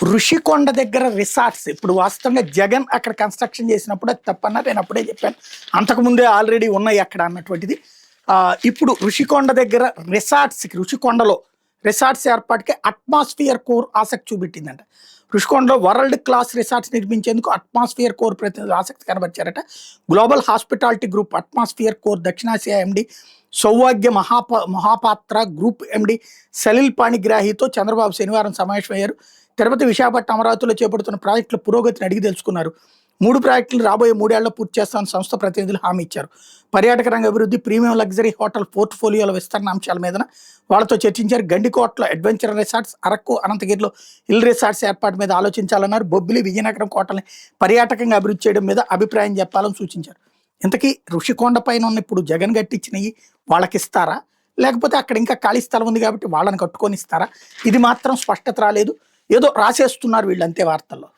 ఋషికొండ దగ్గర రిసార్ట్స్ ఇప్పుడు వాస్తవంగా జగన్ అక్కడ కన్స్ట్రక్షన్ చేసినప్పుడు అది తప్పన్నా నేను అప్పుడే చెప్పాను. అంతకుముందే ఆల్రెడీ ఉన్నాయి అక్కడ అన్నటువంటిది. ఇప్పుడు ఋషికొండ దగ్గర ఋషికొండలో రిసార్ట్స్ ఏర్పాటుకి అట్మాస్ఫియర్ కోర్ ఆసక్తి చూపెట్టిందంట. ఋషికొండలో వరల్డ్ క్లాస్ రిసార్ట్స్ నిర్మించేందుకు అట్మాస్ఫియర్ కోర్ ప్రతినిధులు ఆసక్తి కనబరిచారట. Global hospitality group Atmosphere Core దక్షిణాసియా MD Saubhagya Mahapatra, group MD Salil పాణిగ్రాహితో చంద్రబాబు శనివారం సమావేశమయ్యారు. తిరుపతి, విశాఖపట్నం, అమరావతిలో చేపడుతున్న ప్రాజెక్టుల పురోగతిని అడిగి తెలుసుకున్నారు. 3 ప్రాజెక్టులు రాబోయే 3 ఏళ్లలో పూర్తి చేస్తామని సంస్థ ప్రతినిధులు హామీ ఇచ్చారు. పర్యాటక రంగ అభివృద్ధి, ప్రీమియం లగ్జరీ హోటల్ పోర్ట్ఫోలియోల విస్తరణ అంశాల మీద వాళ్ళతో చర్చించారు. గండికోటలో అడ్వెంచర్ రిసార్ట్స్, అరకు, అనంతగిరిలో హిల్ రిసార్ట్స్ ఏర్పాటు మీద ఆలోచించాలన్నారు. బొబ్బిలి, విజయనగరం కోటల్ని పర్యాటకంగా అభివృద్ధి చేయడం మీద అభిప్రాయం చెప్పాలని సూచించారు. ఇంతకీ ఋషికొండ పైన ఉన్న ఇప్పుడు జగన్ గట్టిచ్చినవి వాళ్ళకి ఇస్తారా, లేకపోతే అక్కడ ఇంకా ఖాళీ స్థలం ఉంది కాబట్టి వాళ్ళని కట్టుకొని ఇస్తారా? ఇది మాత్రం స్పష్టత రాలేదు. ఏదో రాసేస్తున్నారు వీళ్ళంతే వార్తల్లో.